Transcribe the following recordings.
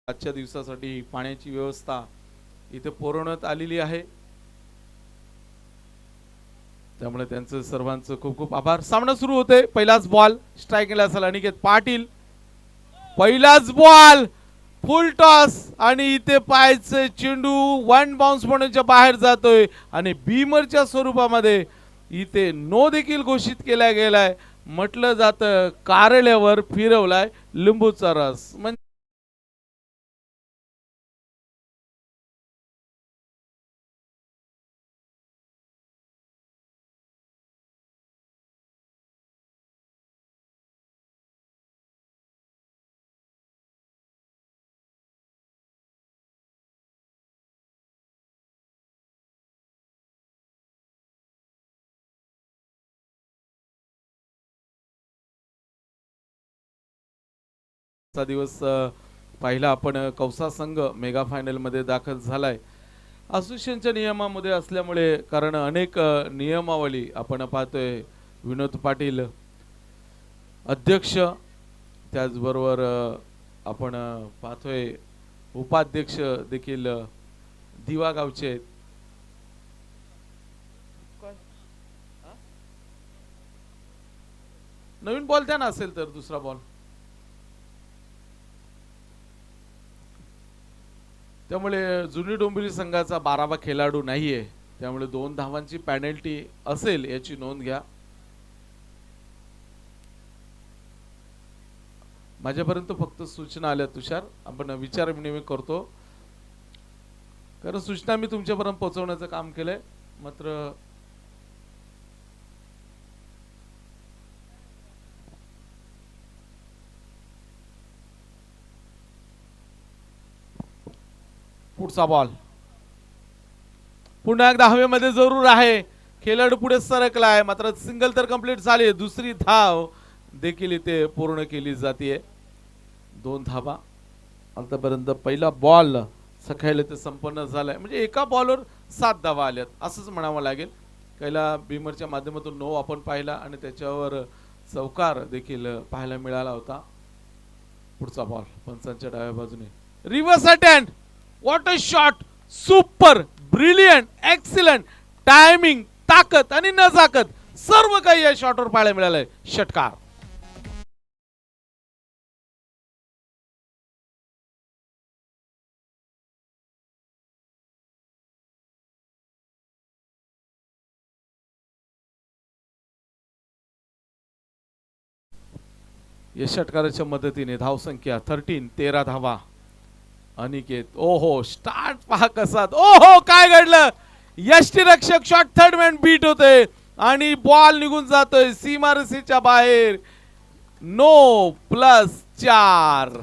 आजच्या दिवसासाठी पाण्याची व्यवस्था इथे पुरवण्यात आलेली आहे, त्यामुळे त्यांचं सर्वांचं खूप खूप आभार. सामना सुरू होते. पहिलाच बॉल स्ट्राईकला असेल अनिकेत पाटील. पहिलाच बॉल फुल टॉस आणि इथे पाहायचं चेंडू वन बाउन्स म्हणूनच्या बाहेर जातोय आणि बीमरच्या स्वरूपामध्ये इथे नो देखील घोषित केला गेलाय. म्हटलं जातं कारल्यावर फिरवलाय लिंबूचा रस. म्हणजे चा दिवस पाहिला आपण कौसा संघ मेगा फायनल मध्ये दाखल झालाय. असोसिएशनच्या नियमामध्ये असल्यामुळे कारण अनेक नियमावली आपण पाहतोय. विनोद पाटील अध्यक्ष, त्याचबरोबर आपण पाहतोय उपाध्यक्ष देखील दिवा गावचे. नवीन बॉल द्या ना असेल तर दुसरा बॉल. त्यामुळे जुनी डोंबिवली संघाचा 12वा खेळाडू नाहीये, त्यामुळे 2 धावांची पेनल्टी असेल याची नोंद घ्या. माझ्यापर्यंत फक्त सूचना आल्या तुषार, आपण विचार विनिमय करतो, कारण सूचना मी तुमच्यापर्यंत पोहोचवण्याचं काम केलंय. मात्र पुढचा बॉल पुन्हा एकदा हवेमध्ये जरूर आहे. खेळाडू पुढे सरकलाय, मात्र सिंगल तर कंप्लीट झाली. दुसरी धाव देखील इथे पूर्ण केली जाते. 2 धावा आतापर्यंत. पहिला बॉल सखायला ते संपन्न झालाय, म्हणजे एका बॉलवर 7 धावा आल्यात असंच म्हणावं लागेल. पहिला बीमरच्या माध्यमातून नो आपण पाहिला आणि त्याच्यावर चौकार देखील पाहायला मिळाला होता. पुढचा बॉल पंचांच्या डाव्या बाजूने reverse attempt. What a shot, super, brilliant, excellent, timing, ताकद आणि नजाकत सर्व काही या शॉटवर पाहायला मिळालंय. षटकार. या षटकाराच्या मदतीने धावसंख्या 13 धावा. अनिकेत, ओहो स्टार्ट पहा कसा, ओहो काय घडलं. यष्टीरक्षक शॉट थर्ड मॅन बीट होते आणि बॉल निघून जातोय सीमारेषेच्या बाहेर. नो +4.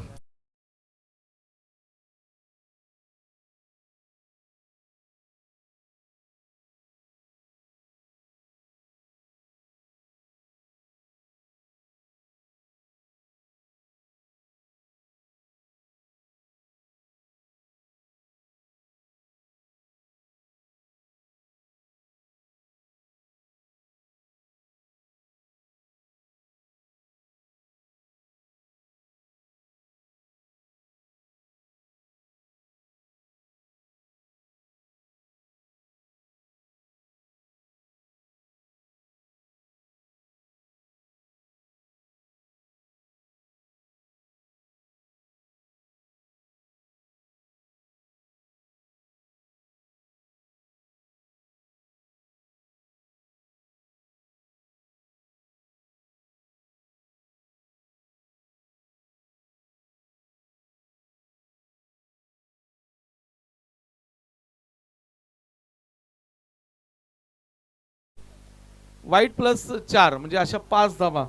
वाईट +4 म्हणजे अशा 5 धावा.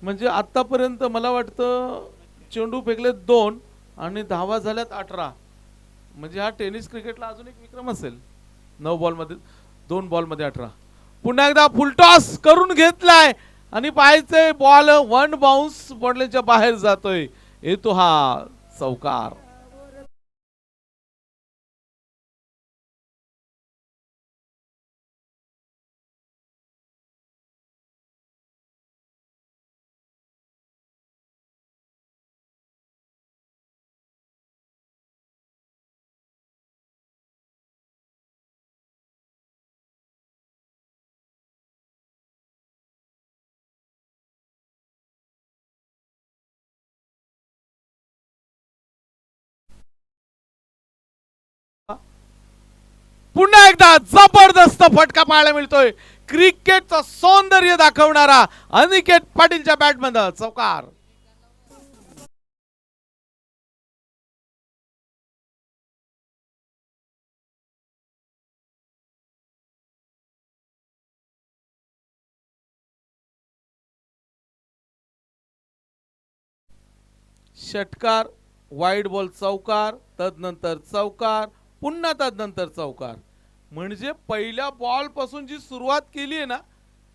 म्हणजे आतापर्यंत मला वाटतं चेंडू फेकले 2 आणि धावा झाल्यात 18. म्हणजे हा टेनिस क्रिकेटला अजून एक विक्रम असेल. 9 बॉलमध्ये 2 बॉलमध्ये 18. पुन्हा एकदा फुल टॉस करून घेतलाय आणि पाहायचंय बॉल वन बाउन्स बॉलच्या बाहेर जातोय. येतो हा चौकार. पुन्हा एकदा जबरदस्त फटका पाहायला मिळतोय. क्रिकेटचं सौंदर्य दाखवणारा अनिकेत पाटीलच्या बॅटमध्ये चौकार. षटकार, वाईड बॉल चौकार, तदनंतर चौकार, पुन्हा तदनंतर चौकार. म्हणजे पहिल्या बॉल पासून जी सुरुवात केली आहे ना,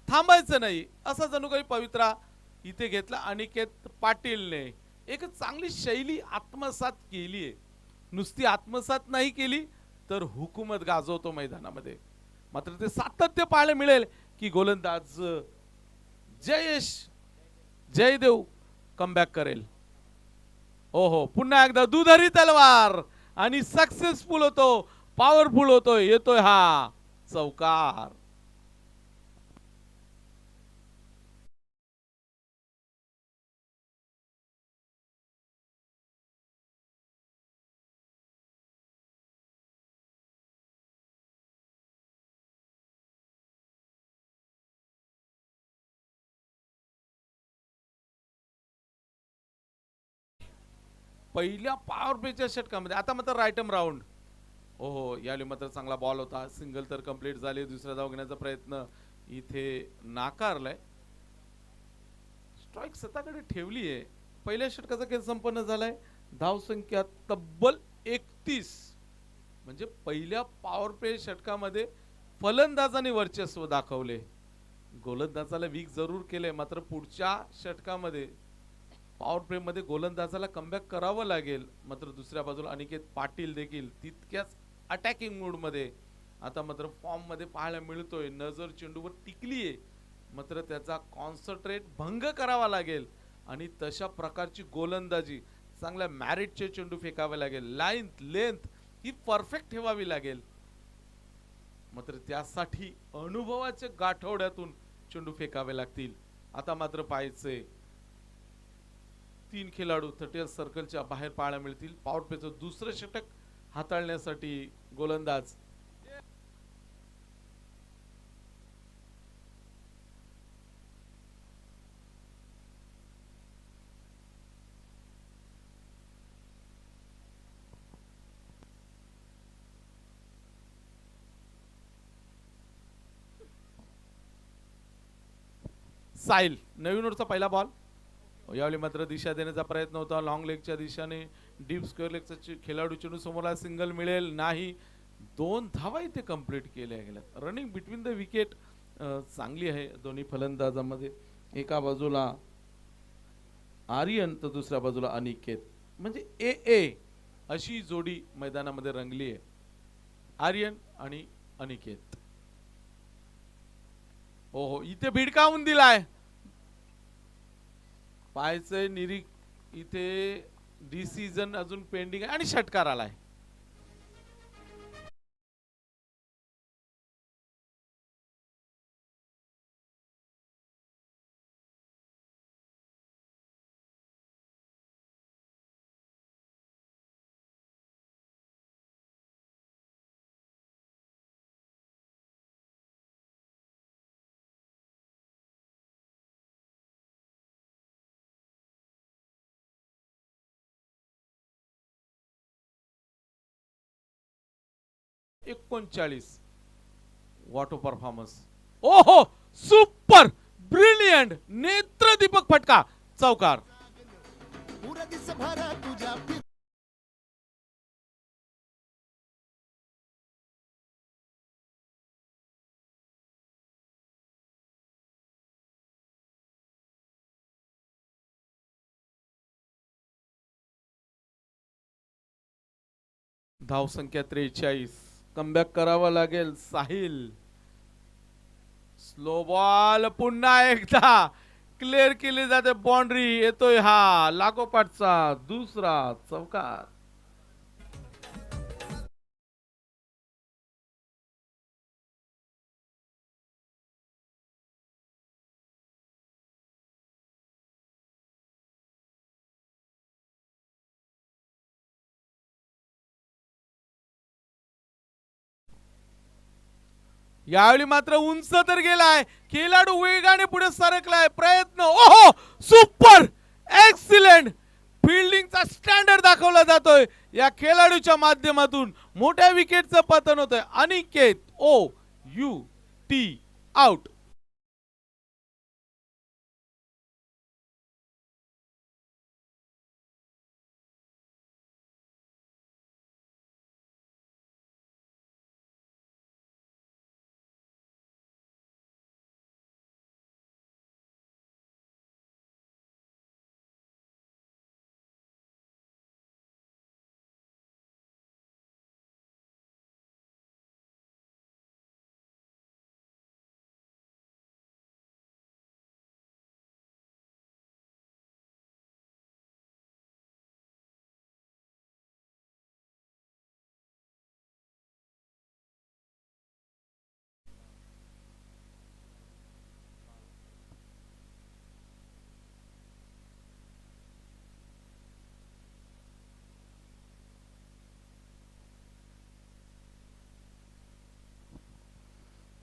थांबायचं नाही असा जणू काही पवित्रा इथे घेतला अनिकेत पाटीलने. एक चांगली शैली आत्मसात केली आहे. नुसती आत्मसात नाही केली तर हुकूमत गाजवतो मैदानामध्ये. मात्र ते सातत्य पाहायला मिळेल की गोलंदाज जयेश जयदेव कमबॅक करेल. ओहो, पुन्हा एकदा दुधारी तलवार आणि सक्सेसफुल होतो, पॉवरफुल होतोय, येतोय हा चौकार. पहिल्या पॉवर प्लेच्या षटकामध्ये आता मात्र राईटम राऊंड. ओहो, यावेळी मात्र चांगला बॉल होता. सिंगल तर कंप्लीट झाले. दुसऱ्या धाव घेण्याचा प्रयत्न इथे नाकारलाय. स्ट्राईक स्वतःकडे ठेवली आहे. पहिल्या षटकाचा खेळ संपन्न झालाय. धाव संख्या तब्बल 31. म्हणजे पहिल्या पॉवर प्ले षटकामध्ये फलंदाजाने वर्चस्व दाखवले. गोलंदाजाला वीक जरूर केले, मात्र पुढच्या षटकामध्ये पॉवर प्ले मध्ये गोलंदाजाला कमबॅक करावं लागेल. मात्र दुसऱ्या बाजूला अनिकेत पाटील देखील तितक्याच अटॅकिंग मूड मध्ये आता मात्र फॉर्म मध्ये पाहायला मिळतोय. नजर चेंडूवर टिकलीये, मात्र त्याचा कॉन्सन्ट्रेट भंग करावा लागेल आणि तशा प्रकारची गोलंदाजी, चांगल्या मॅरिटचे चेंडू फेकावे लागेल. लाईन लेंथ ही परफेक्ट ठेवावी लागेल. मात्र त्यासाठी अनुभवाच्या गाठोड्यातून चेंडू फेकावे लागतील. आता मात्र पाहायचे 3 खेळाडू 30 सर्कलच्या बाहेर पाहायला मिळतील. पॉवर प्लेचं दुसरं षटक हाताळण्यासाठी गोलंदाज साहिल. नवीन ओव्हरचा पहिला बॉल. यावेळी मात्र दिशा देण्याचा प्रयत्न होता लॉंग लेगच्या दिशेने. डीप स्क्वेअर लेगचा खेळाडू चेंडू समोरला, सिंगल मिळेल नाही. 2 धावा इथे कंप्लीट केल्या गेल्यात. रनिंग बिटवीन द विकेट चांगली आहे दोन्ही फलंदाजांमध्ये. एका बाजूला आर्यन तर दुसऱ्या बाजूला अनिकेत. म्हणजे ए ए अशी जोडी मैदानामध्ये रंगली आहे, आर्यन आणि अनिकेत. ओहो, इथे भिडकावून दिलाय. पाहायचंय निरीक इथे डिसिजन अजून पेंडिंग आहे आणि षटकार आलाय. एकोणचाळीस. वॉटो परफॉर्मन्स. ओहो, सुपर ब्रिलियंट नेत्रदीपक फटका चौकार. धाव संख्या 43. कमबॅक करावा लागेल साहिल. स्लो बॉल पुन्हा एकदा क्लिअर केली जाते. बाउंड्री. येतोय हा लागोपाठचा दुसरा चौकार. यावेळी मात्र उंच तर गेलाय, खेळाडू वेगाने पुढे सरकलाय, प्रयत्न, ओहो सुपर एक्सिलेंट फिल्डिंगचा स्टँडर्ड दाखवला जातोय या खेळाडूच्या माध्यमातून. मोठ्या विकेटचं पतन होतंय. Aniket OUT out.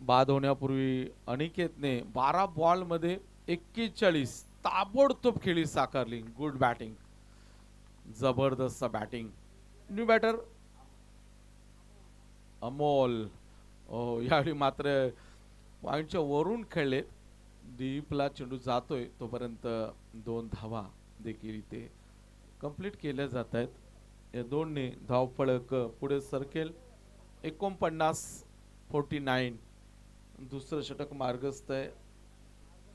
बाद होण्यापूर्वी अनिकेतने 12 बॉल मध्ये 41 ताबडतोब खेळी साकारली. गुड बॅटिंग, जबरदस्त बॅटिंग. New batter Amol. यावेळी मात्र पॉइंटच्या वरून खेळले. डीपला चेंडू जातोय तोपर्यंत 2 धावा देखील इथे कंप्लीट केल्या जात आहेत. या दोनने धावफलक पुढे सरकेल. 49 दुसरं षटक मार्गस्थ आहे.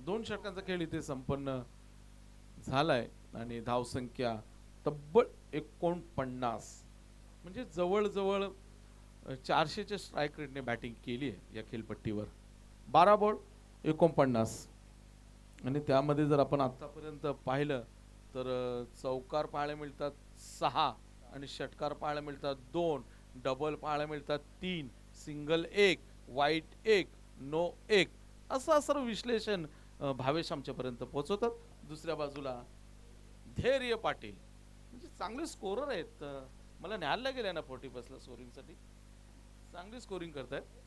2 षटकांचा खेळ इथे संपन्न झालाय आणि धावसंख्या तब्बल 49, म्हणजे जवळजवळ 400च्या स्ट्राईक रेटने बॅटिंग केली आहे या खेळपट्टीवर. 12 बॉल 49, आणि त्यामध्ये जर आपण आतापर्यंत पाहिलं तर चौकार पाहायला मिळतात 6 आणि षटकार पाहायला मिळतात 2, डबल पाहायला मिळतात 3, सिंगल 1, वाईट 1, नो 1, असं सर्व विश्लेषण भावेश आमच्यापर्यंत पोहोचवतात. दुसऱ्या बाजूला धैर्य पाटील, म्हणजे चांगले स्कोरर आहेत. मला न्यायला गेले ना 40+ स्कोरिंगसाठी, चांगली स्कोरिंग करतायत.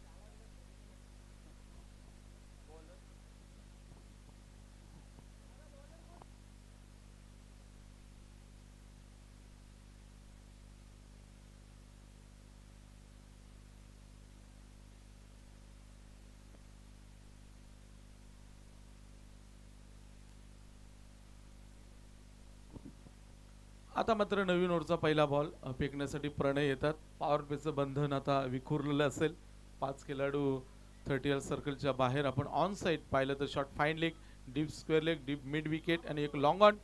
आता मात्र नवीन ओव्हरचा पहिला बॉल फेकण्यासाठी प्रणय येतात. पॉवर प्लेचं बंधन आता विखुरलेलं असेल. 5 खेळाडू 30 सर्कलच्या बाहेर. आपण ऑन साइड पाहिलं तर short fine leg, deep square leg, deep mid wicket आणि एक लॉंग ऑन,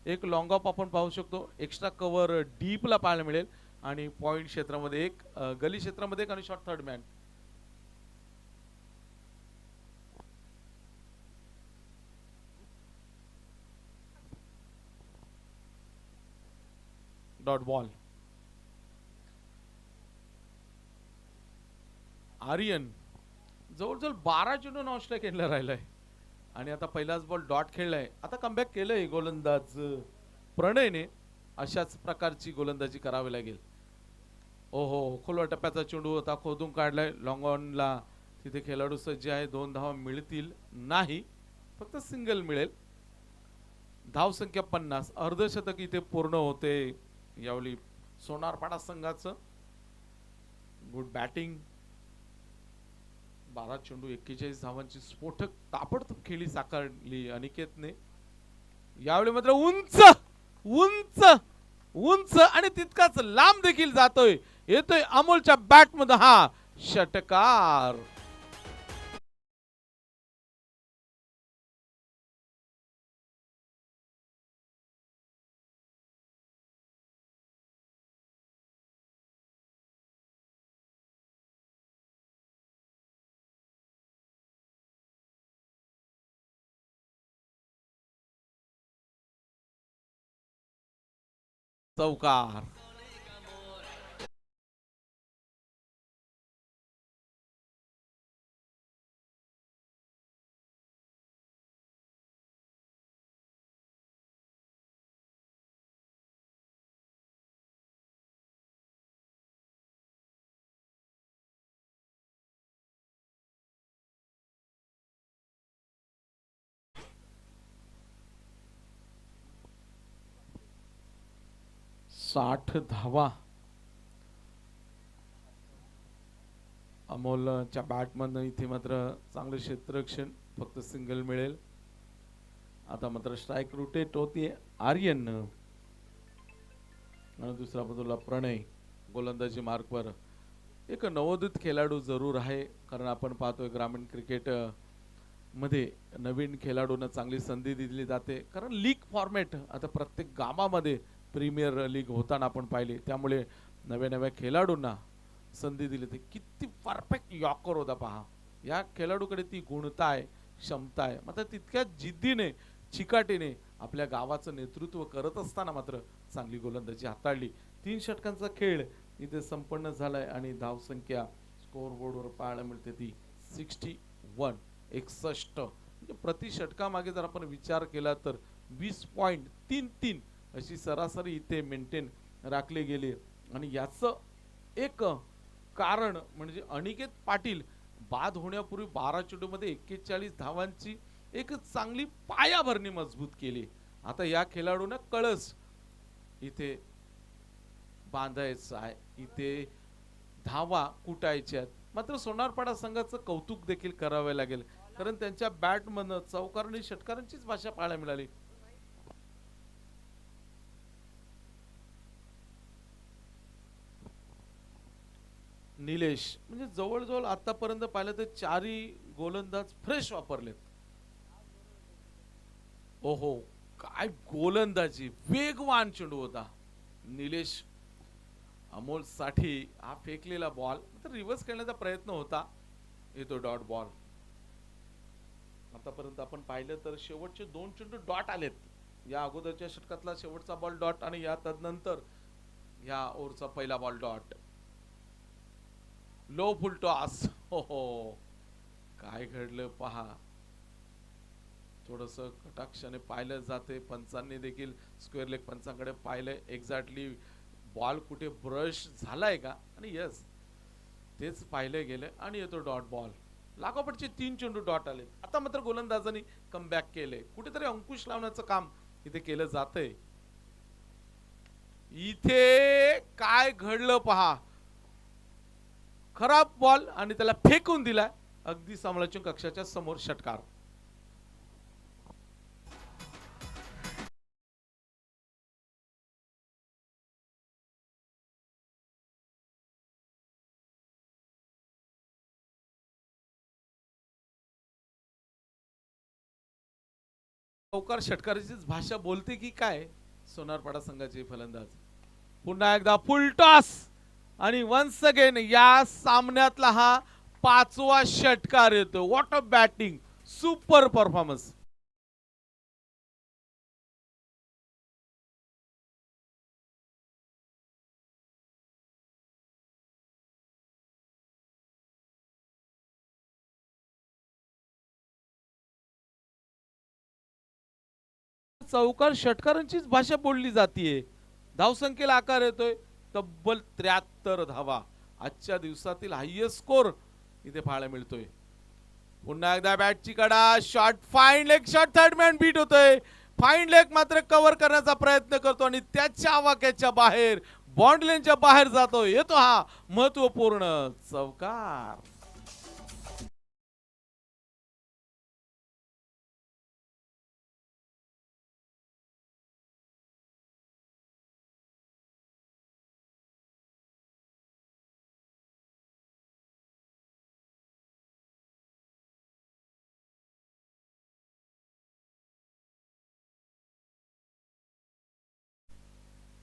एक लॉंग ऑफ आपण पाहू शकतो. एक्स्ट्रा कव्हर डीपला पाहायला मिळेल आणि पॉइंट क्षेत्रामध्ये एक, गली क्षेत्रामध्ये एक आणि short third man. Dot ball. Aryan जवळजवळ 12 चेंडू नॉनस्ट्राईक खेळला राहिलाय आणि आता पहिलाच बॉल डॉट खेळलाय. आता कमबॅक केलंय गोलंदाज प्रणयने. अशाच प्रकारची गोलंदाजी करावी लागेल. ओहो, खोलवा टप्प्याचा चेंडू होता, खोदून काढलाय. लॉंग ऑनला तिथे खेळाडू सज्ज आहे. 2 धावा मिळतील नाही, फक्त सिंगल मिळेल. धावसंख्या 50. अर्धशतक इथे पूर्ण होते यावेळी सोनारपाडा संघाचं. Good batting. 12 चेंडू 41 धावांची स्फोटक ताबडतोब खेळी साकारली अनिकेतने. यावेळी मात्र उंच उंच उंच आणि तितकाच लांब देखील जातोय. येतोय अमोलच्या बॅटमध्ये हा षटकार. चौकार. 60 धावा अमोलच्या बॅटमधनं इथे मात्र चांगलं क्षेत्ररक्षण, फक्त सिंगल मिळेल. आता मात्र स्ट्राइक रोटेट होतीये आर्यन आणि दुसऱ्या बाजूला प्रणय गोलंदाजी मार्कवर. एक नवोदित खेळाडू जरूर आहे, कारण आपण पाहतोय ग्रामीण क्रिकेट मध्ये नवीन खेळाडूंना चांगली संधी दिली जाते, कारण लीग फॉर्मॅट आता प्रत्येक गावामध्ये प्रीमियर लीग होताना आपण पाहिले, त्यामुळे नव्या नव्या खेळाडूंना संधी दिली. ते किती परफेक्ट यॉर्कर होता पहा. या खेळाडूकडे ती गुणता आहे, क्षमता आहे, मात्र तितक्याच जिद्दीने चिकाटीने आपल्या गावाचं नेतृत्व करत असताना मात्र चांगली गोलंदाजी हाताळली. 3 षटकांचा खेळ इथे संपन्न झालाय आणि धावसंख्या स्कोअर बोर्डवर पाहायला मिळते ती 61 म्हणजे प्रति षटकामागे जर आपण विचार केला तर 20.33 अशी सरासरी इथे मेंटेन राखले गेले. आणि याचं एक कारण म्हणजे अनिकेत पाटील बाद होण्यापूर्वी 12 चेंडूमध्ये 41 धावांची एक चांगली पायाभरणी मजबूत केली. आता या खेळाडूंना कळस इथे बांधायचं आहे, इथे धावा कुटायच्यात. मात्र सोनारपाडा संघाचं कौतुक देखील करावे लागेल, कारण त्यांच्या बॅटमधनं चौकार आणि षटकारांचीच भाषा पाहायला मिळाली. निलेश म्हणजे जवळजवळ आतापर्यंत पाहिलं तर 4ही गोलंदाज फ्रेश वापरलेत. ओहो, काय गोलंदाजी, वेगवान चेंडू होता. निलेश अमोल साठी हा फेकलेला बॉल तर रिव्हर्स करण्याचा प्रयत्न होता, येतो डॉट बॉल. आतापर्यंत आपण पाहिलं तर शेवटचे 2 चेंडू डॉट आलेत. या अगोदरच्या षटकातला शेवटचा बॉल डॉट आणि या तदनंतर या ओव्हरचा पहिला बॉल डॉट. लो फुल टॉस. हो, काय घडलं पहा. थोडस कटाक्षाने पाहिलं जाते, पंचांनी देखील स्क्वेअर लेग पंचांकडे पाहिलंय. एक्झॅक्टली बॉल कुठे ब्रश झालाय का, आणि यस तेच पाहिलं गेलं आणि येतो डॉट बॉल. लागोपाठचे 3 चेंडू डॉट आले. आता मात्र गोलंदाजांनी कमबॅक केले, कुठेतरी अंकुश लावण्याचं काम इथे केलं जातंय. इथे काय घडलं पहा. खराब बॉल आणि त्याला फेकून दिला अगदी समालोचन कक्षाच्या समोर. षटकार. चौकार षटकाराचीच भाषा बोलते की काय सोनारपाडा संघाचे फलंदाज. पुन्हा एकदा फुल टॉस आणि वन्स अगेन या सामन्यातला हा 5वा षटकार येतो. What a batting, super performance. चौकार षटकारांचीच भाषा बोलली जातीये. धावसंख्येला आकार येतोय तब्बल 73 धावा. आजच्या दिवसातील हायएस्ट स्कोर इथे पाहायला मिळतोय. पुन्हा एकदा बॅटची कडा, shot, fine leg shot, third man beat होतोय. फाईन लेग मात्र कव्हर करण्याचा प्रयत्न करतो आणि त्याच्या वाक्याच्या बाहेर, बॉन्ड लेनच्या बाहेर जातो. येतो हा महत्वपूर्ण चौकार.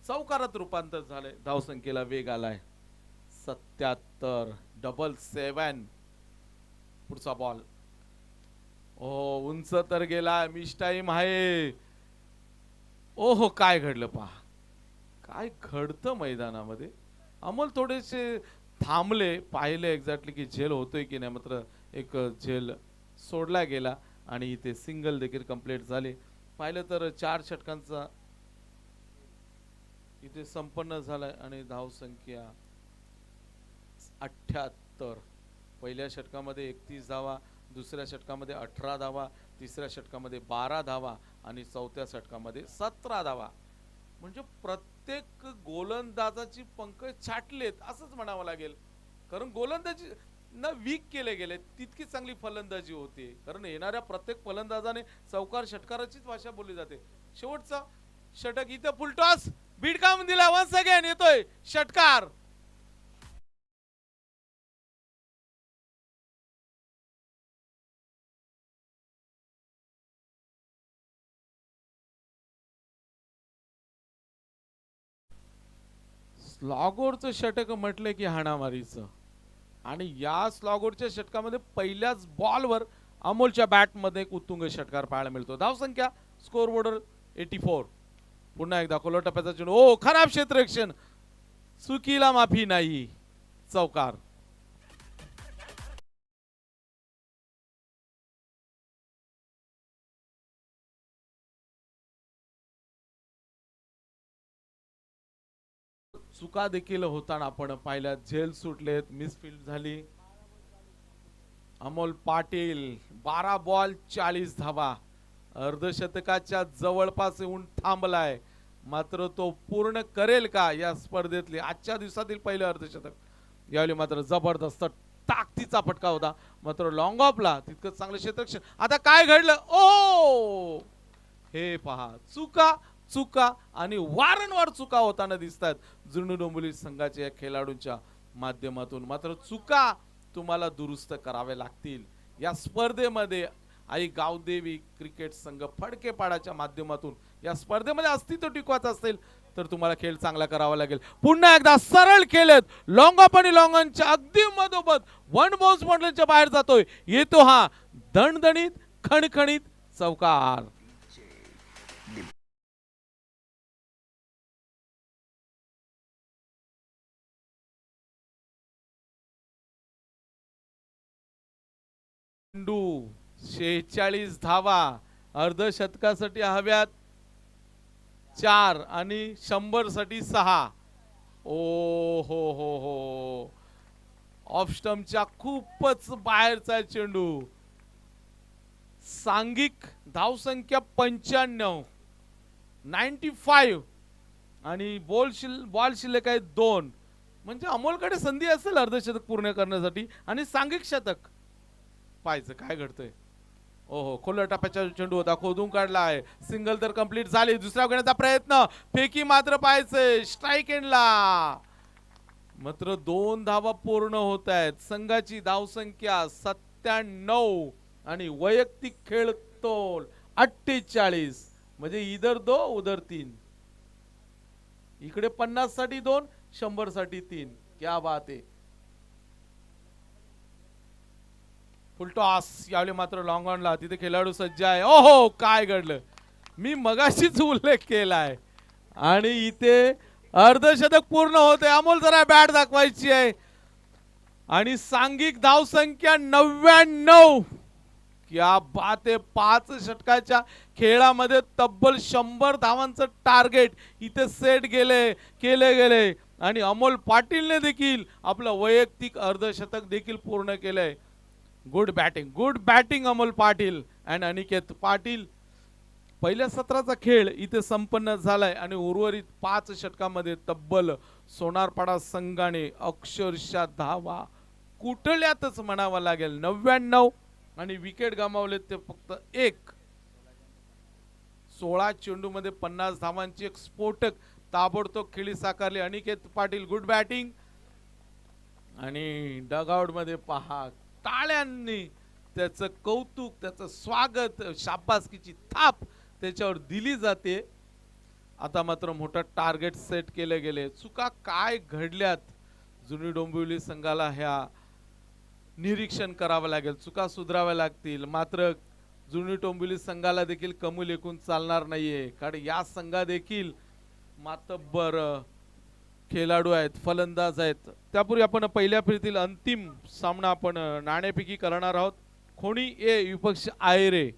चौकारात रूपांतर झालंय. धावसंख्येला वेग आलाय 77, डबल 7. पुढचा बॉल, ओ उंच तर गेला, मिस टाइम आहे. ओहो, काय घडलं पहा. काय घडतं मैदानामध्ये. अमोल थोडेसे थांबले, पाहिले एक्झॅक्टली की झेल होतोय की नाही. मात्र एक झेल सोडला गेला आणि इथे सिंगल देखील कंप्लीट झाले. पाहिलं तर 4 षटकांचा इथे संपन्न झालाय आणि धावसंख्या 78. पहिल्या षटकामध्ये 31 धावा, दुसऱ्या षटकामध्ये 18 धावा, तिसऱ्या षटकामध्ये 12 धावा आणि चौथ्या षटकामध्ये 17 धावा. म्हणजे प्रत्येक गोल गोलंदाजाची पंख छाटलेत असंच म्हणावं लागेल, कारण गोलंदाजी न वीक केले गेले तितकी चांगली फलंदाजी होती, कारण येणाऱ्या प्रत्येक फलंदाजाने चौकार षटकाराचीच भाषा बोलली जाते. शेवटचा षटक इथे फुलटॉस बीडकाम दिला, वन्स अगेन येतोय षटकार. स्लॉगोरचं षटक म्हटलं की हाणामारीचं, आणि या स्लॉगोरच्या षटकामध्ये पहिल्याच बॉलवर अमोलच्या बॅटमध्ये एक उत्तुंग षटकार पाहायला मिळतो. धावसंख्या स्कोर बोर्डर 84. पुन्हा एकदा खोल टप्प्याचा चेंडू, ओ खराब क्षेत्ररक्षण, चुकीला माफी नाही, चौकार. चुका देखील होताना आपण पाहिल्या, झेल सुटलेत, मिसफील्ड झाली. अमोल पाटील 12 बॉल 40 धावा, अर्धशतकाच्या जवळपास येऊन थांबलाय, मात्र तो पूर्ण करेल का या स्पर्धेतले आजच्या दिवसातील पहिलं अर्धशतक. यावेळी मात्र जबरदस्त ताकदीचा फटका होता, मात्र लॉंग ऑफला तितकं चांगलं क्षेत्ररक्षण. आता काय घडलं, ओ हे पहा, चुका चुका आणि वारंवार चुका होताना दिसतात जुन्नर डोंबिवली संघाच्या खेळाडूंच्या माध्यमातून. मात्र चुका तुम्हाला दुरुस्त करावे लागतील. या स्पर्धेमध्ये आई गावदेवी क्रिकेट संघ फडकेपाडाच्या माध्यमातून या स्पर्धेमध्ये अस्तित्व टिकवायचं असेल तर तुम्हाला खेळ चांगला करावा लागेल. पुन्हा एकदा सरळ खेळत लॉंग ऑफ आणि लॉंग ऑनच्या अगदी मधोमध वन बाउन्स मॉडेलच्या बाहेर जातोय, येतो हा दणदणीत खणखणीत चौकार. चेंडू 46 धावा, अर्धशतकासाठी हव्यात 4 आणि 100 साठी 6. ओ हो हो हो, ऑफ स्टंपच्या खूपच बाहेरचा चेंडू. सांघिक धावसंख्या 95 आणि बॉल शिल्लक आहे 2. म्हणजे अमोलकडे संधी असेल अर्धशतक पूर्ण करण्यासाठी, आणि सांघिक शतक पाहायचं काय घडतंय. ओहो, खोल टप्प्याचा चेंडू होता, खोदून काढला आहे, सिंगल तर कंप्लीट झाली. दुसरा घेण्याचा प्रयत्न, फेकी मात्र पाहायचंय स्ट्राइक एंडला. मात्र 2 धावा पूर्ण होत आहेत. संघाची धावसंख्या 97 आणि वैयक्तिक खेळ तोल 48. म्हणजे इधर 2 उधर 3. इकडे 50 साठी 2, 100 साठी 3. क्या बात आहे. फुलटॉस यावेळी मात्र लॉंग ऑनला, तिथे खेळाडू सज्ज आहे. ओहो, काय घडलं, मी मगाशीच उल्लेख केलाय, आणि इथे अर्धशतक पूर्ण होते. अमोल जरा बॅट दाखवायची आहे, आणि सांघिक धावसंख्या 99. क्या बात आहे. 5 षटकाच्या खेळामध्ये तब्बल 100 धावांचं टार्गेट इथे सेट केले गेले, आणि अमोल पाटीलने देखील आपलं वैयक्तिक अर्धशतक देखील पूर्ण केलंय. Good batting Amol Patil and Aniket Patil. पहिल्या सत्राचा खेळ इथे संपन्न झालाय, आणि उर्वरित 5 षटकामध्ये तब्बल सोनारपाडा संघाने अक्षरशः धावा कुठल्यातच म्हणावा लागेल 99, आणि विकेट गमावले ते फक्त 1. 16 चेंडू मध्ये 50 धावांची एक स्फोटक ताबडतोब खेळी साकारली. अनिकेत पाटील गुड बॅटिंग, आणि डगआउट मध्ये पहा टाळ्यांनी त्याचं कौतुक, त्याचं स्वागत, शाबासकीची थाप त्याच्यावर दिली जाते. आता मात्र मोठा टार्गेट सेट केले गेले. चुका काय घडल्यात जुनी डोंबिवली संघाला ह्या निरीक्षण करावं लागेल, चुका सुधाराव्या लागतील. मात्र जुनी डोंबिवली संघाला देखील कमी लेखून चालणार नाहीये, कारण या संघा देखील मातब्बर खेळाडू आहेत, फलंदाज आहेत. त्यापूर्वी आपण पहिल्या फेरीतील अंतिम सामना आपण नाणेफेकी करणार आहोत. खोणी ए विपक्ष आयरे.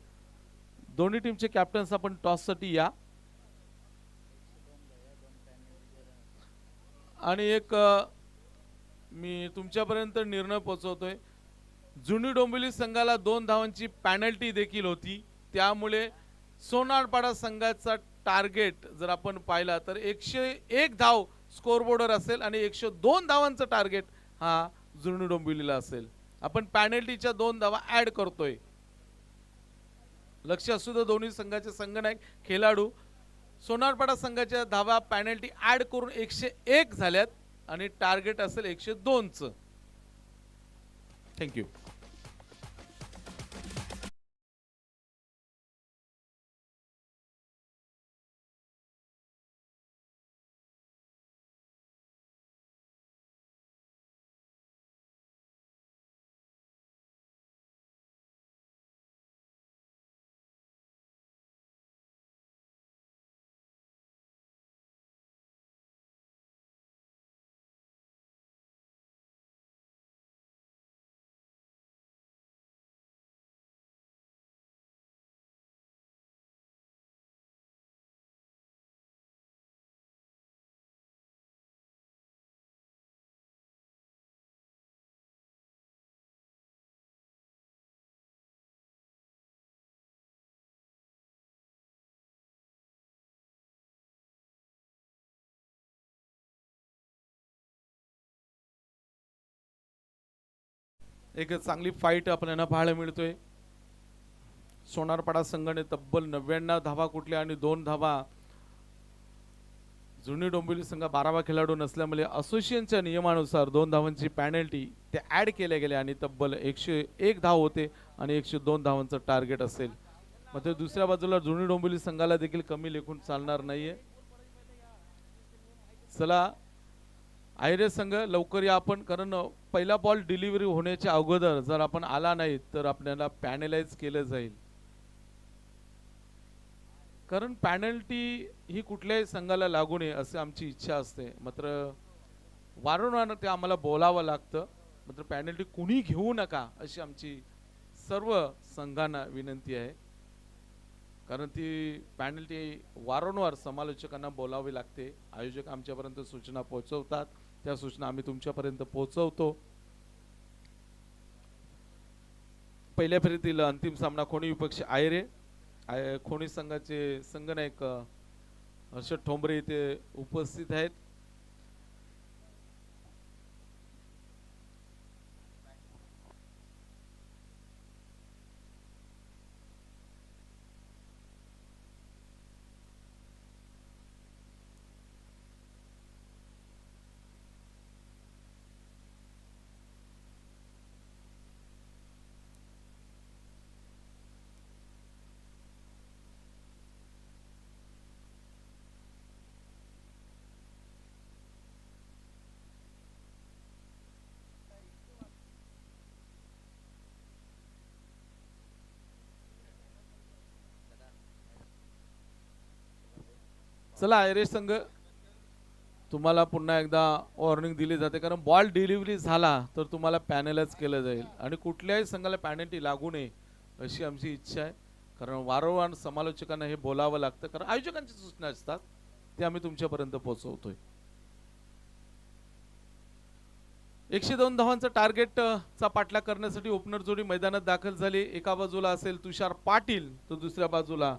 दोन्ही टीमचे कॅप्टन्स आपण टॉस साठी या, आणि एक मी तुमच्यापर्यंत निर्णय पोहोचवतोय. जुनी डोंबिवली संघाला 2 धावांची पेनल्टी देखील होती, त्यामुळे सोनारपाडा संघाचा टार्गेट जर आपण पाहिला तर 101 धाव स्कोरबोर्डवर असेल आणि 102 धावांचं टार्गेट हा जुळणी डोंबिवलीला असेल. आपण पॅनल्टीच्या 2 धावा ऍड करतोय. लक्ष असू दे दोन्ही संघाचे संघनायक खेळाडू सोनारपाडा संघाच्या धावा पॅनल्टी ऍड करून 101 झाल्यात आणि टार्गेट असेल 102 चं. थँक्यू. एक चांगली फाईट आपल्याला पाहायला मिळतोय. सोनारपाडा संघाने तब्बल 99 धावा कुठल्या आणि 2 धावा. जुनी डोंबिवली संघ 12वा खेळाडू नसल्यामुळे असोसिएशनच्या नियमानुसार 2 धावांची पॅनल्टी ते ऍड केल्या गेल्या आणि तब्बल 101 धाव होते आणि 102 धावांचं टार्गेट असेल. मात्र दुसऱ्या बाजूला जुनी डोंबिवली संघाला देखील कमी लेखून चालणार नाहीये. चला आयरे संघ लवकर या आपण, कारण पहिला बॉल डिलिव्हरी होण्याच्या अगोदर जर आपण आला नाही तर आपल्याला पॅनलाइज केलं जाईल. कारण पॅनल्टी ही कुठल्याही संघाला लागू नये असे आमची इच्छा असते. मात्र वारंवार ते आम्हाला बोलावं लागतं. मात्र पॅनल्टी कुणी घेऊ नका अशी आमची सर्व संघांना विनंती आहे. कारण ती पॅनल्टी वारंवार समालोचकांना बोलावी लागते. आयोजक आमच्यापर्यंत सूचना पोहोचवतात, त्या सूचना आम्ही तुमच्यापर्यंत पोहोचवतो. पहिल्या फेरीतील अंतिम सामना खोणी विपक्ष आयरे. खोणी संघाचे संघनायक हर्षद ठोंबरे इथे उपस्थित आहेत. चला आयरे संघ, तुम्हाला पुन्हा एकदा वॉर्निंग दिली जाते, कारण बॉल डिलिव्हरी झाला तर तुम्हाला पॅनलच केलं जाईल आणि कुठल्याही संघाला पॅनल्टी लागू नये अशी आमची इच्छा आहे. कारण वारंवार समालोचकांना हे बोलावं लागतं, कारण आयोजकांची सूचना असतात ते आम्ही तुमच्यापर्यंत पोहोचवतोय. 102 धावांचं टार्गेट चा पाठलाग करण्यासाठी ओपनर जोडी मैदानात दाखल झाली. एका बाजूला असेल तुषार पाटील तर दुसऱ्या बाजूला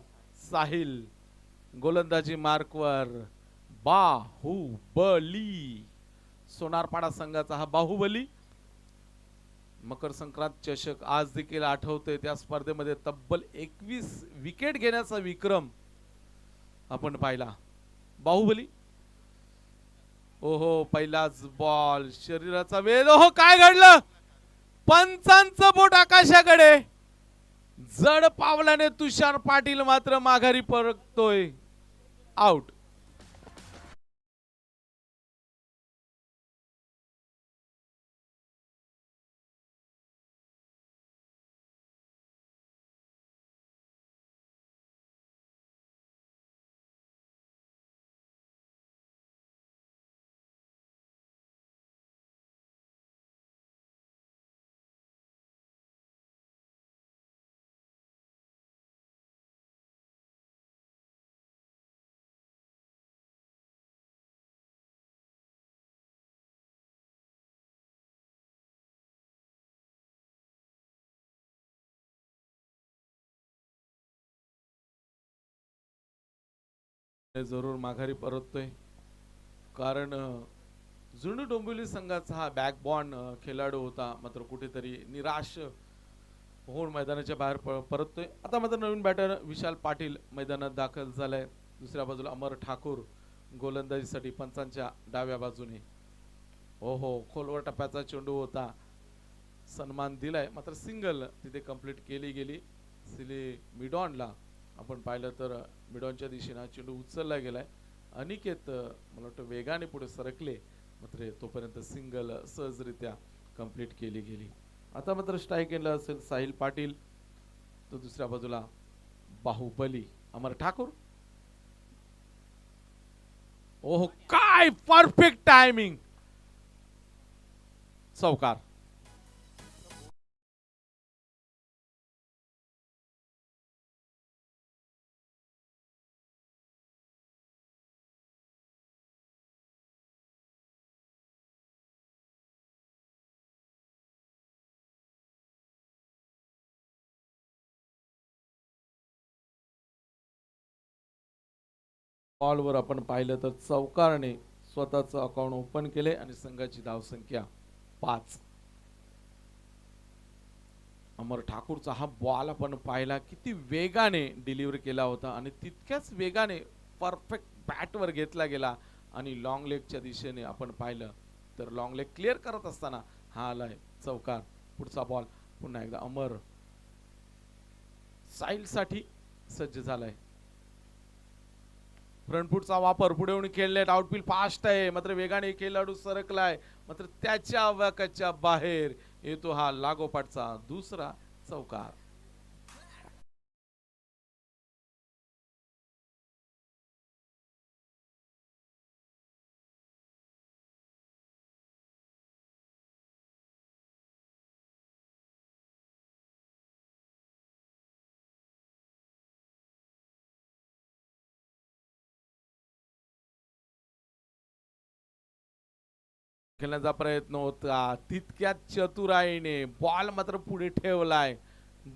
साहिल. गोलंदाजी मार्कवर बाहुबली. सोनारपाडा संघाचा हा बाहुबली. मकर संक्रांत चषक आज देखील आठवते, त्या स्पर्धेमध्ये तब्बल 21 विकेट घेण्याचा विक्रम आपण पाहिला. बाहुबली. ओहो, पहिलाच बॉल, शरीराचा वेध. ओहो, काय घडलं? पंचांचं बोट आकाशाकडे. जड पावलाने तुषार पाटील मात्र माघारी परततोय. आउट. जरूर माघारी परततोय. कारण जुनू डोंबिवली संघाचा हा बॅकबॉन खेळाडू होता, मात्र कुठेतरी निराश होऊन मैदानाच्या बाहेर परततोय. आता मात्र नवीन बॅटर विशाल पाटील मैदानात दाखल झालाय. दुसऱ्या बाजूला अमर ठाकूर गोलंदाजीसाठी पंचांच्या डाव्या बाजूने. ओहो, खोलवर टप्प्याचा चेंडू होता, सन्मान दिलाय, मात्र सिंगल तिथे कंप्लीट केली गेली. सिले मिडॉनला आपण पाहिलं तर मिडॉनच्या दिशेने चेंडू उचलला गेलाय. अनिकेत मला वाटतं वेगाने पुढे सरकले, मात्र तोपर्यंत सिंगल सहजरित्या कंप्लीट केली गेली. आता मात्र स्ट्राईक एंडला असेल साहिल पाटील, तो दुसऱ्या बाजूला बाहुबली अमर ठाकूर. ओह, काय परफेक्ट टायमिंग, चौकार. बॉलवर आपण पाहिलं तर चौकारने स्वतःचं अकाउंट ओपन केले आणि संघाची धावसंख्या 5. अमर ठाकूरचा हा बॉल आपण पाहिला, किती वेगाने डिलिव्हर केला होता आणि तितक्याच वेगाने परफेक्ट बॅटवर घेतला गेला आणि लॉंग लेगच्या दिशेने आपण पाहिलं तर लॉंग लेग क्लिअर करत असताना हा आलाय चौकार. पुढचा बॉल पुन्हा एकदा अमर साईल साठी सज्ज झालाय. फ्रंटफूटचा वापर पुढे येऊन खेळले, आउटफील्ड फास्ट आहे, मात्र वेगाने खेळाडू सरकलाय, मात्र त्याच्या वाकाच्या बाहेर येतो हा लागोपाठचा दुसरा चौकार. खेळण्याचा प्रयत्न होता, तितक्यात चतुराईने बॉल मात्र पुढे ठेवलाय.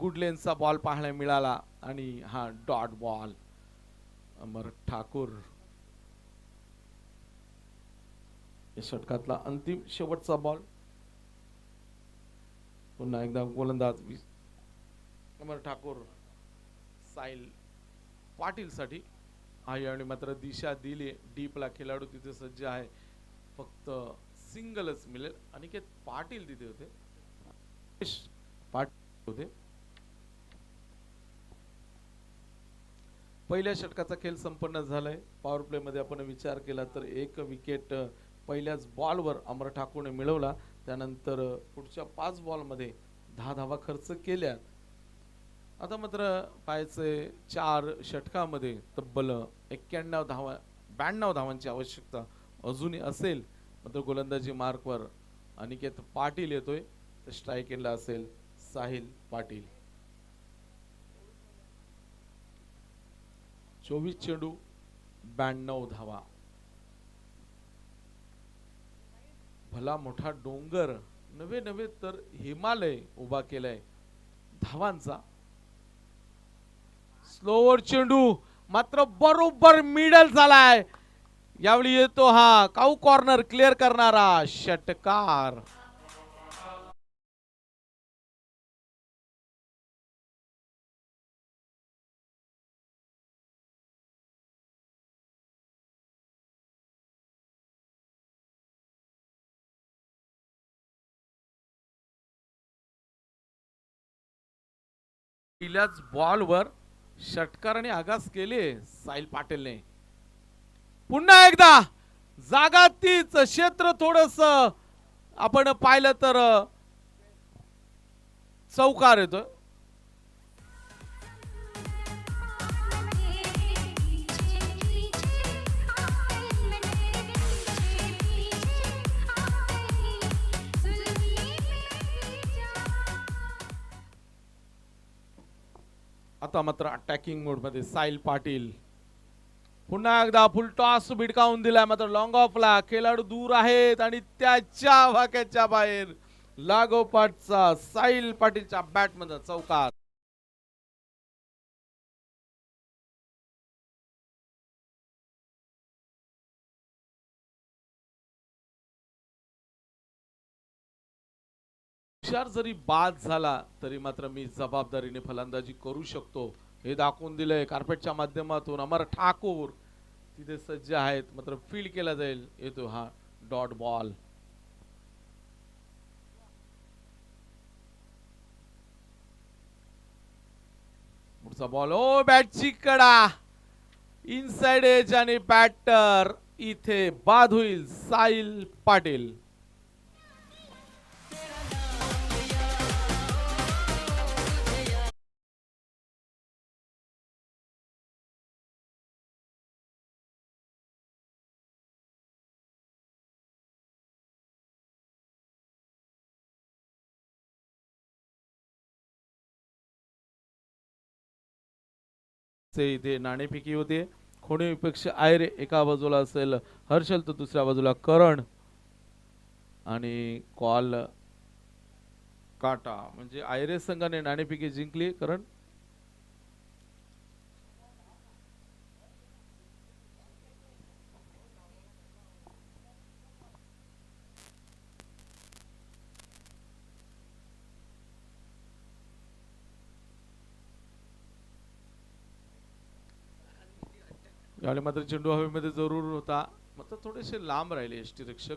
गुडलेन्सचा बॉल पाहायला मिळाला आणि हा डॉट बॉल. अमर ठाकूर या षटकातला अंतिम शेवटचा बॉल. पुन्हा एकदा गोलंदाज अमर ठाकूर साहिल पाटील साठी आहे आणि मात्र दिशा दिली. डीपला खेळाडू तिथे सज्ज आहे, फक्त सिंगलच मिळेल. अनिकेत पाटील तिथे होते, पाटील होते. पहिल्या षटकाचा खेळ संपन्न झालाय. पॉवर प्ले मध्ये आपण विचार केला तर एक विकेट पहिल्याच बॉलवर अमर ठाकूरने मिळवला. त्यानंतर पुढच्या 5 बॉलमध्ये 10 धावा खर्च केल्या. आता मात्र पाहायचे 4 षटकामध्ये तब्बल 91 धावा 92 धावांची आवश्यकता अजूनही असेल. मात्र गोलंदाजी मार्कवर अनिकेत पाटील येतोय, तर स्ट्राईक एंडला असेल साहिल पाटील. 24 चेंडू 92 धावा. भला मोठा डोंगर नव्हे नव्हे तर हिमालय उभा केलाय धावांचा. स्लोवर चेंडू मात्र बरोबर मिडल झालाय. यावेळी येतो हा काऊ कॉर्नर क्लिअर करणारा षटकार. पहिल्याच बॉलवर षटकाराने आगास केले साहिल पाटीलने. पुन्हा एकदा जागा तीच, क्षेत्र थोडस आपण पाहिलं तर चौकार येतो. आता मात्र अटॅकिंग मोड मध्ये साहिल पाटील पुन्हा एकदा फुल टॉस भिडकावून दिलाय, मात्र लॉंग ऑफला खेळाडू दूर आहेत आणि त्याच्या वाक्याच्या बाहेर लागोपाठचा साहिल पाटीलच्या बॅटमध्ये चौकार. विचार जरी बाद झाला तरी मात्र मी जबाबदारीने फलंदाजी करू शकतो हे दाखवून दिलंय कार्पेटच्या माध्यमातून अमर ठाकूर तिथे सज्ज आहेत मात्र फील्ड केला जाईल येतो हा डॉट बॉल पुढचा बॉल ओ बॅटची कडा इनसाइड एज आणि बॅटर इथे बाद होईल साहिल पाटील इथे नाणेफेकी होते कोणी विपक्ष आयरे एका बाजूला असेल हर्षल तर दुसऱ्या बाजूला करण आणि कॉल काटा म्हणजे आयरे संघाने नाणेफेकी जिंकली करण यावेळी मात्र चेंडू हवेमध्ये जरूर होता मात्र थोडेसे लांब राहिले यष्टी रक्षक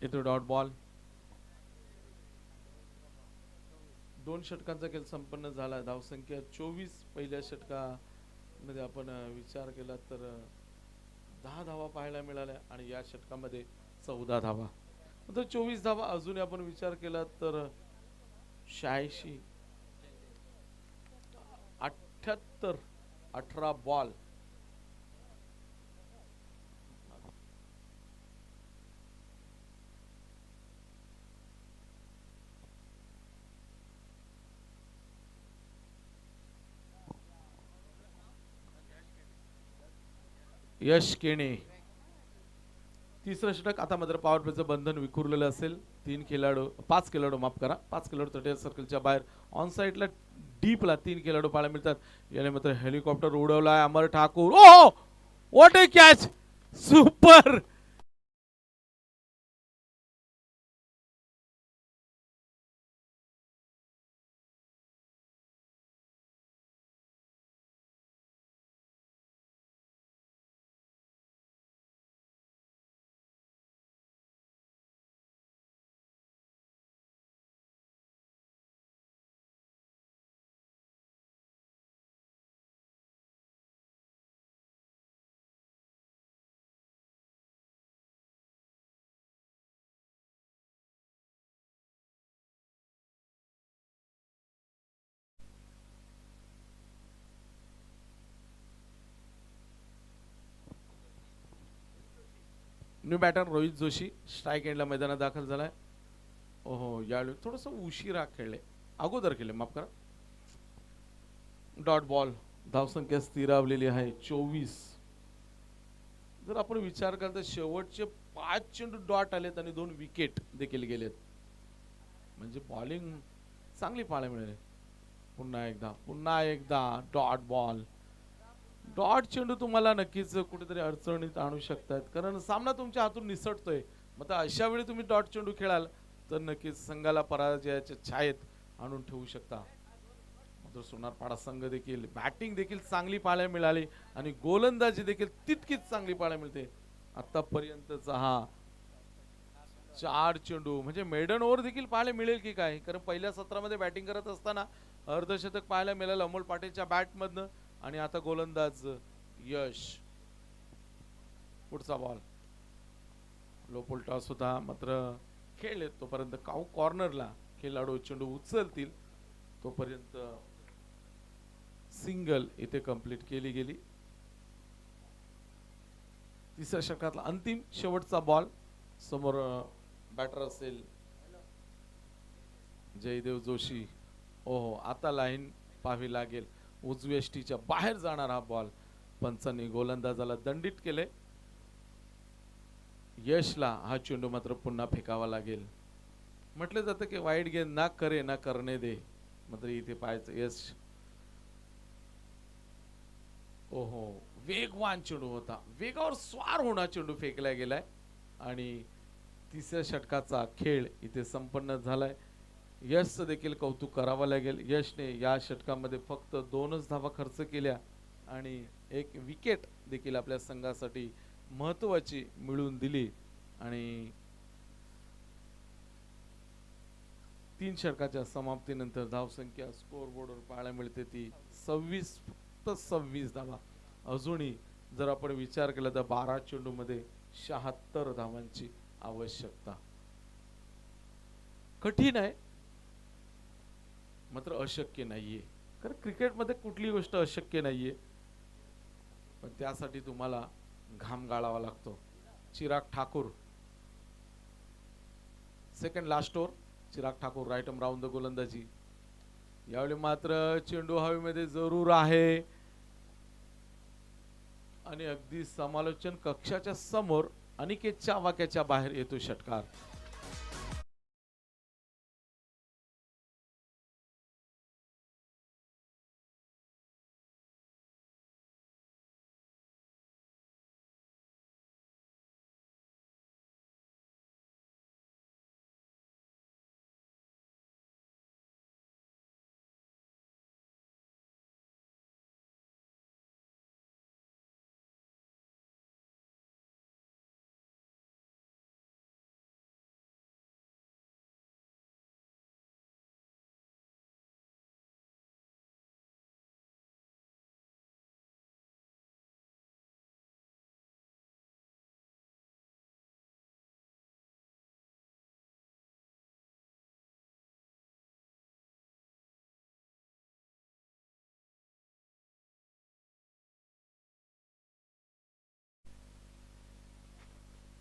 येतो डॉट बॉल 2 षटकांचा खेळ संपन्न झाला धावसंख्या 24 पहिल्या षटकामध्ये आपण विचार केला तर 10 धावा पाहायला मिळाल्या आणि या षटकामध्ये 14 धावा मात्र 24 धावा अजूनही आपण विचार केला तर 86 78 18 बॉल यश केणे तिसरं षटक आता मात्र पॉवर प्लेचं बंधन विखुरलेलं असेल 5 खेळाडू माफ करा 5 खेळाडू तटीय सर्कलच्या बाहेर ऑन साइडला डीपला 3 खेळाडू पाहायला मिळतात याने मात्र हेलिकॉप्टर उडवलाय Amar Thakur oh what a catch super new batter Rohit Joshi strike एंडला मैदानात दाखल झालाय ओहो यावेळी थोडस उशिरा खेळले अगोदर खेळले माफ करा डॉट बॉल धावसंख्या स्थिरावलेली आहे 24 जर आपण विचार केला तर शेवटचे 5 चेंडू डॉट आलेत आणि 2 विकेट देखील गेलेत म्हणजे बॉलिंग चांगली पाहायला मिळाली पुन्हा एकदा डॉट बॉल डॉट चेंडू तुम्हाला नक्कीच कुठेतरी अडचणीत आणू शकतात कारण सामना तुमच्या हातून निसटतोय मग अशा वेळी तुम्ही डॉट चेंडू खेळाल तर नक्कीच संघाला पराजयाच्या छायेत आणून ठेवू शकता मात्र सोनारपाडा संघ देखील बॅटिंग देखील चांगली पाहायला मिळाली आणि गोलंदाजी देखील तितकीच चांगली पाहायला मिळते आतापर्यंतचा हा 4 चेंडू म्हणजे मेडन ओव्हर देखील पाहायला मिळेल की काय कारण पहिल्या सत्रामध्ये बॅटिंग करत असताना अर्धशतक पाहायला मिळालं अमोल पाटीलच्या बॅट मधनं आणि आता गोलंदाज यश पुढचा बॉल लो पोल टॉस होता मात्र खेळले तोपर्यंत काऊ कॉर्नरला खेळाडू चेंडू उचलतील तोपर्यंत सिंगल इथे कंप्लीट केली गेली तिसऱ्या षटकातला अंतिम शेवटचा बॉल समोर बॅटर असेल जयदेव जोशी ओहो आता लाईन पाहावी लागेल उजव्या यष्टीच्या बाहेर जाणार हा बॉल पंचांनी गोलंदाजाला दंडित केले यशला हा चेंडू मात्र पुन्हा फेकावा लागेल म्हटलं जातं की वाईट गेंद ना करे ना करणे दे मात्र इथे पाहायचं यश ओहो वेगवान चेंडू होता वेगावर स्वार होणार चेंडू फेकला गेलाय आणि तिसऱ्या षटकाचा खेळ इथे संपन्न झालाय. यशचं देखील कौतुक करावं लागेल. यशने या षटकामध्ये फक्त 2च धावा खर्च केल्या आणि एक विकेट देखील आपल्या संघासाठी महत्त्वाची मिळवून दिली आणि 3 षटकाच्या समाप्तीनंतर धावसंख्या स्कोअर बोर्डवर पाहायला मिळते ती 26, फक्त 26 धावा. अजूनही जर आपण विचार केला तर 12 चेंडूमध्ये 76 धावांची आवश्यकता. कठीण आहे मात्र अशक्य नाहीये, कारण क्रिकेटमध्ये कुठली गोष्ट अशक्य नाहीये, पण त्यासाठी तुम्हाला घाम गाळावा लागतो. Chirag Thakur second last over. Chirag Thakur right arm round the गोलंदाजी. यावेळी मात्र चेंडू हवेमध्ये जरूर आहे आणि अगदी समालोचन कक्षाच्या समोर अनिकेतच्या वाक्याच्या बाहेर येतो षटकार.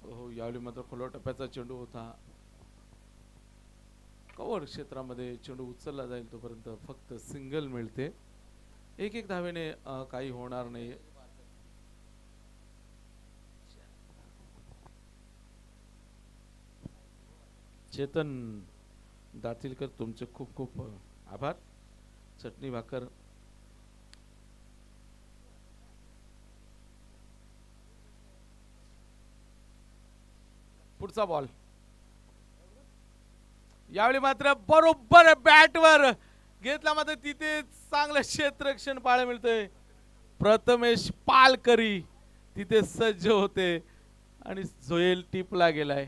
हो, यावेळी मात्र खोलवर टप्प्याचा चेंडू होता. कव्हर क्षेत्रामध्ये चेंडू उचलला जाईल तोपर्यंत फक्त सिंगल मिळते. एक धावेने काही होणार नाही. चेतन दातीलकर तुमचे खूप खूप आभार. चटणी भाकर पुढचा बॉल. यावेळी मात्र बरोबर बॅटवर घेतला, मात्र तिथे चांगलं क्षेत्ररक्षण पाहायला मिळतंय. प्रथमेश पालकरी तिथे सज्ज होते आणि झोएल टिपला गेलाय.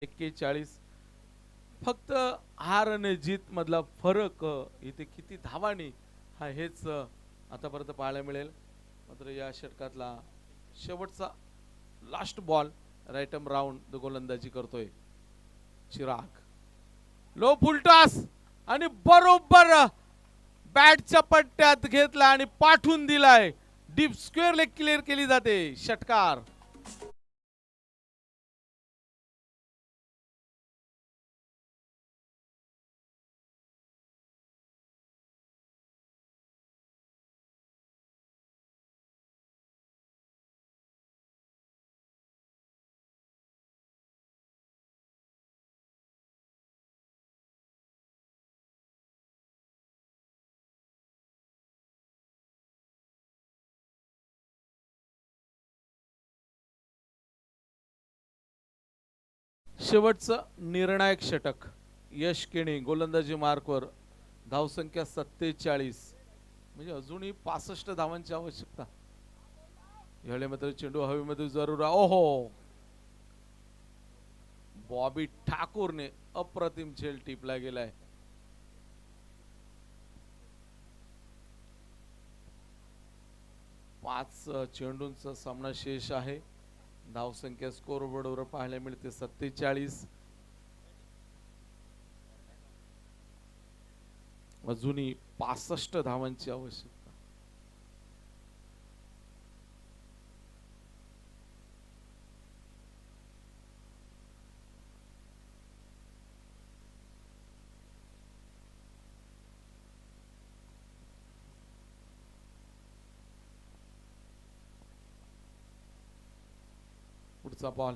एक्केचाळीस. फक्त हार आणि जीत मधला फरक इथे किती धावांनी हा हेच आतापर्यंत पाहायला मिळेल. मात्र या षटकातला शेवटचा last ball right arm round गोलंदाजी करतोय चिराग. लो फुलटॉस आणि बरोबर बॅटच्या पट्ट्यात घेतला आणि पाठवून दिलाय. डीप स्क्वेअर लेग क्लिअर केली जाते. षटकार. शेवटचं निर्णायक षटक. यश केणी गोलंदाजी मार्कवर. धावसंख्या 47, म्हणजे अजूनही 65 धावांची आवश्यकता. यावेळी मात्र चेंडू हवेमध्ये जरूर. ओहो, बॉबी ठाकूरने अप्रतिम झेल टिपला गेलाय. पाच चेंडूंचा सामना शेष आहे. धावसंख्या स्कोर बोर्डवर पाहायला मिळते 47. अजूनही 65 धावांची आवश्यकता. पुढचा बॉल.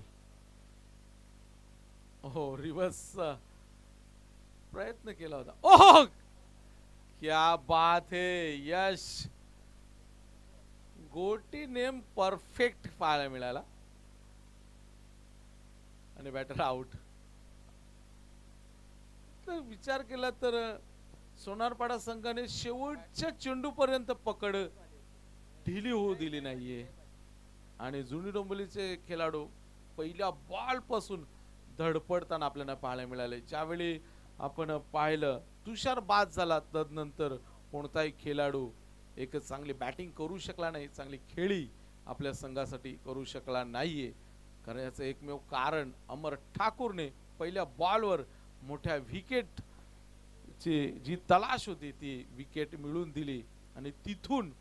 ओहो, रिव्हर्स प्रयत्न केला होता. ओहो, क्या बात है यश. गोटी नेम परफेक्ट पाहायला मिळाला आणि बॅटर आउट. तर विचार केला तर सोनारपाडा संघाने शेवटच्या चेंडू पर्यंत पकड ढिली होऊ दिली नाहीये आणि जुनी डोंबिवलीचे खेळाडू पहिल्या बॉल पासून धडपडताना आपल्याला पाहायला मिळाले. ज्यावेळी आपण पाहिलं तुषार बाद झाला, तदनंतर कोणताही खेळाडू एक चांगली बॅटिंग करू शकला नाही, चांगली खेळी आपल्या संघासाठी करू शकला नाहीये. कारण याचं एकमेव कारण अमर ठाकूरने पहिल्या बॉलवर मोठ्या विकेट ची जी तलाश होती ती विकेट मिळवून दिली आणि तिथून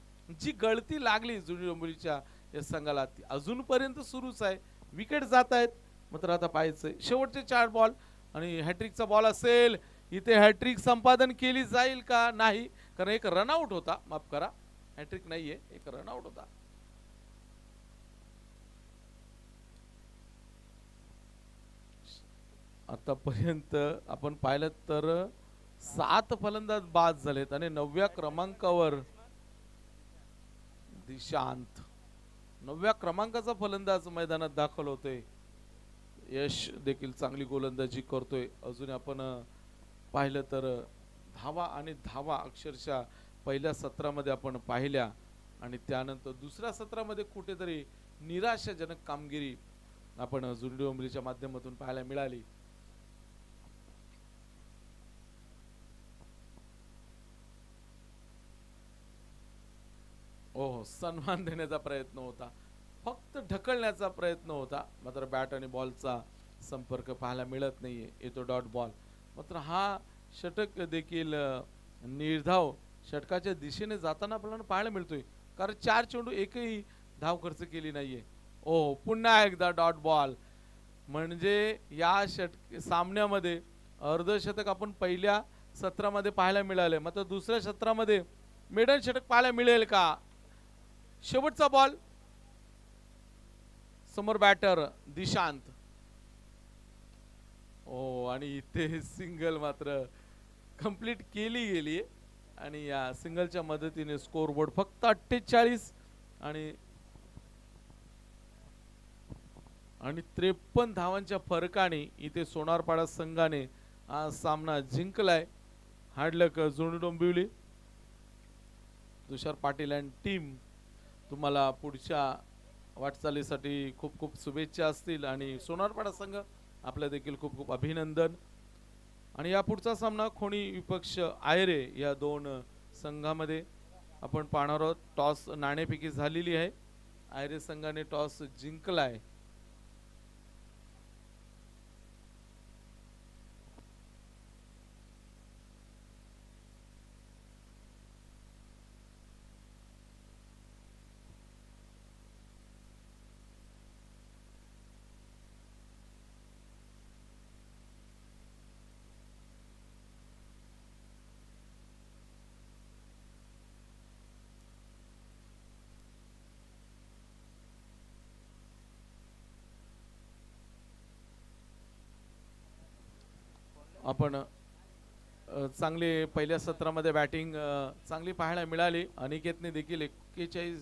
जी गळती लागली जुनी डोंबिवलीच्या या संघाला ती अजूनपर्यंत सुरूच आहे. विकेट जात आहेत. मात्र आता पाहायचंय शेवटचे 4 बॉल आणि हॅट्रिकचा बॉल असेल. इथे हॅट्रिक संपादन केली जाईल का नाही, कारण एक रनआउट होता. माफ करा, हॅट्रिक नाहीये, एक रनआउट होता. आतापर्यंत आपण पाहिलं तर 7 फलंदाज बाद झालेत आणि 9व्या क्रमांकावर दिशांत, 9व्या क्रमांकाचा फलंदाज मैदानात दाखल होतोय. यश देखील चांगली गोलंदाजी करतोय. अजून आपण पाहिलं तर धावा आणि धावा अक्षरशः पहिल्या सत्रामध्ये आपण पाहिल्या आणि त्यानंतर दुसऱ्या सत्रामध्ये कुठेतरी निराशाजनक कामगिरी आपण जुनी डोंबिवलीच्या माध्यमातून पाहायला मिळाली. ओह, सन्मान देण्याचा प्रयत्न होता, फक्त ढकलण्याचा प्रयत्न होता. मात्र बॅट आणि बॉलचा संपर्क पाहायला मिळत नाहीये. येतो डॉट बॉल. मात्र हा षटक देखील निर्धाव षटकाच्या दिशेने जाताना आपल्याला पाहायला मिळतोय, कारण 4 चेंडू एकही धाव खर्च केली नाहीये. ओह, पुन्हा एकदा डॉट बॉल. म्हणजे या सामन्यामध्ये अर्धशतक आपण पहिल्या सत्रामध्ये पाहायला मिळाले, मात्र दुसऱ्या सत्रामध्ये मेडन षटक पाहायला मिळेल का. शेवटचा बॉल. समोर बॅटर दिशांत. ओ, आणि इथे सिंगल मात्र कंप्लीट केली गेली आणि या सिंगलच्या मदतीने स्कोर बोर्ड फक्त 48 आणि 53 धावांच्या फरकाने इथे सोनारपाडा संघाने हा सामना जिंकलाय. हार्ड लक जुनी डोंबिवली. तुषार पाटील अँड टीम, तुम्हाला पुढच्या वाटचालीसाठी खूप खूप शुभेच्छा असतील आणि सोनारपाडा संघ आपल्या देखील खूप खूप अभिनंदन. आणि या पुढचा सामना खोणी विपक्ष आयरे या 2 संघामध्ये आपण पाहणार आहोत. टॉस नाणेफेकी झालेली आहे. आयरिश संघाने टॉस जिंकलाय. आपण चांगली पहिल्या सत्रामध्ये बॅटिंग चांगली पाहायला मिळाली. अनिकेतने देखील 41